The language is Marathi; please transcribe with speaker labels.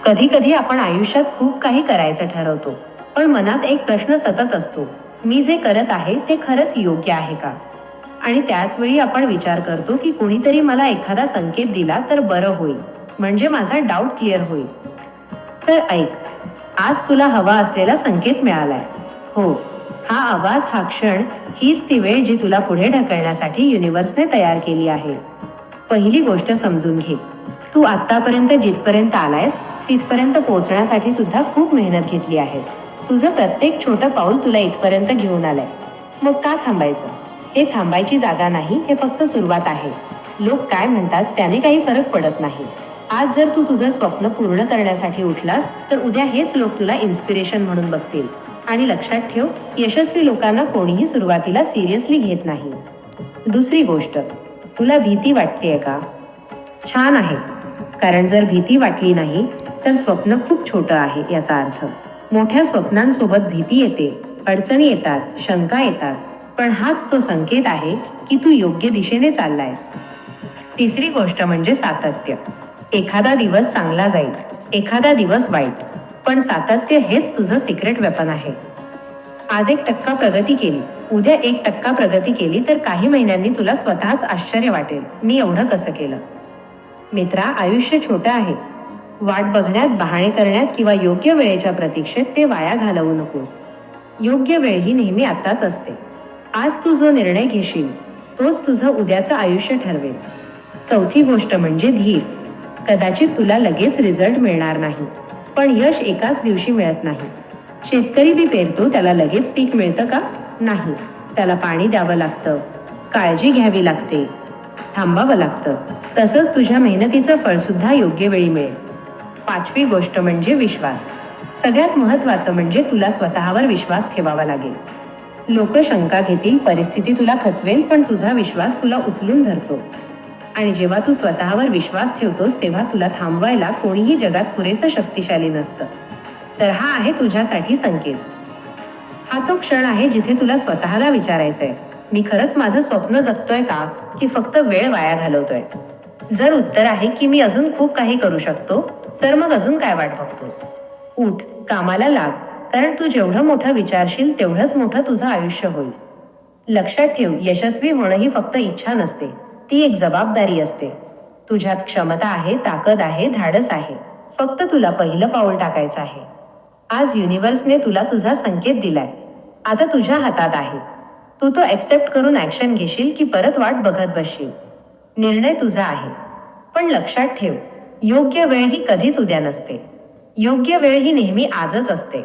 Speaker 1: कधी कधी आपण आयुष्यात खूप काही करायचं ठरवतो, पण मनात एक प्रश्न सतत असतो, मी जे करत आहे ते खरंच योग्य आहे का? आणि त्याच वेळी आपण विचार करतो की कोणीतरी मला एखादा संकेत दिला तर बरं होईल, म्हणजे माझा डाऊट क्लिअर होईल. तर ऐक, आज तुला हवा असलेला संकेत मिळालाय. हो, हा आवाज, हा क्षण, हीच ती वेळ जी तुला पुढे ढकलण्यासाठी युनिव्हर्सने तयार केली आहे. पहिली गोष्ट समजून घे, तू आतापर्यंत जिथपर्यंत आलायस तिथपर्यंत पोहोचण्यासाठी सुद्धा खूप मेहनत घेतली आहेस. तुझं प्रत्येक छोटं पाऊल तुला इथपर्यंत घेऊन आलंय. मग का थांबायचं? हे थांबायची जागा नाही, हे फक्त सुरुवात आहे. लोक काय म्हणतात त्याने काही फरक पडत नाही. आज जर तू तुझं स्वप्न पूर्ण करण्यासाठी उठलास तर उद्या हेच लोक तुला इन्स्पिरेशन म्हणून बघतील. आणि लक्षात ठेव, यशस्वी लोकांना कोणीही सुरुवातीला सिरियसली घेत नाही. दुसरी गोष्ट, तुला भीती वाटतेय का? छान आहे, कारण जर भीती वाटली नाही तर स्वप्न खूप छोटं आहे याचा अर्थ. मोठ्या स्वप्नांसोबत भीती येते, अडचणी येतात, शंका येतात, पण हाच तो संकेत आहे की तू योग्य दिशेने चाललायस. तिसरी गोष्ट म्हणजे सातत्य. एखादा दिवस चांगला जाईल, एखादा दिवस वाईट, पण सातत्य हेच तुझं सिक्रेट वेपन आहे. आज 1% प्रगती केली, उद्या 1% प्रगती केली तर काही महिन्यांनी तुला स्वतःच आश्चर्य वाटेल, मी एवढं कसं केलं. मित्रा, आयुष्य छोटं आहे. वाट बघण्यात, बहाणे करण्यात किंवा योग्य वेळेच्या प्रतीक्षेत ते वाया घालवू नकोस. योग्य वेळ ही नेहमी आत्ताच असते. आज तू जो निर्णय घेशील तोच तुझं उद्याचं आयुष्य ठरवेल. चौथी गोष्ट म्हणजे धीर. कदाचित तुला लगेच रिझल्ट मिळणार नाही, पण यश एकाच दिवशी मिळत नाही. शेतकरी बी पेरतो, त्याला लगेच पीक मिळतं का? नाही. त्याला पाणी द्यावं लागतं, काळजी घ्यावी लागते, थांबावं लागतं. तसंच तुझ्या मेहनतीचं फळ सुद्धा योग्य वेळी मिळेल. पाचवी गोष्ट म्हणजे विश्वास. सगळ्यात महत्त्वाचं म्हणजे तुला स्वतःवर विश्वास ठेवावा लागेल. लोक शंका घेतील, परिस्थिती तुला खचवेल, पण तुझा विश्वास तुला उचलून धरतो. आणि जेव्हा तू स्वतःवर विश्वास ठेवतोस तेव्हा तुला थांबवायला कोणीही जगात पुरेसं शक्तिशाली नसतं. तर हा आहे तुझ्यासाठी संकेत. हा तो क्षण आहे जिथे तुला स्वतःला विचारायचंय, मी खरंच माझं स्वप्न जगतोय का, की फक्त वेळ वाया घालवतोय? जर उत्तर आहे की मी अजून खूप काही करू शकतो, तर मग अजून काय वाट बघतोस? उठ, कामाला लाग, कारण तू जेवढं मोठं विचारशील तेवढंच मोठं तुझं आयुष्य होईल. लक्षात ठेव, यशस्वी होणं ही फक्त इच्छा नसते, ती एक जबाबदारी असते. तुझ्यात क्षमता आहे, ताकद आहे, धाडस आहे. फक्त तुला पहिलं पाऊल टाकायचं आहे. आज युनिव्हर्सने तुला तुझा संकेत दिलाय. आता तुझ्या हातात आहे. तू तो ॲक्सेप्ट करून ॲक्शन घेशील की परत वाट बघत बसशील, निर्णय तुझा आहे. पण लक्षात ठेव, योग्य वेळ ही कधीच उद्या नसते. योग्य वेळ ही नेहमी आजच असते.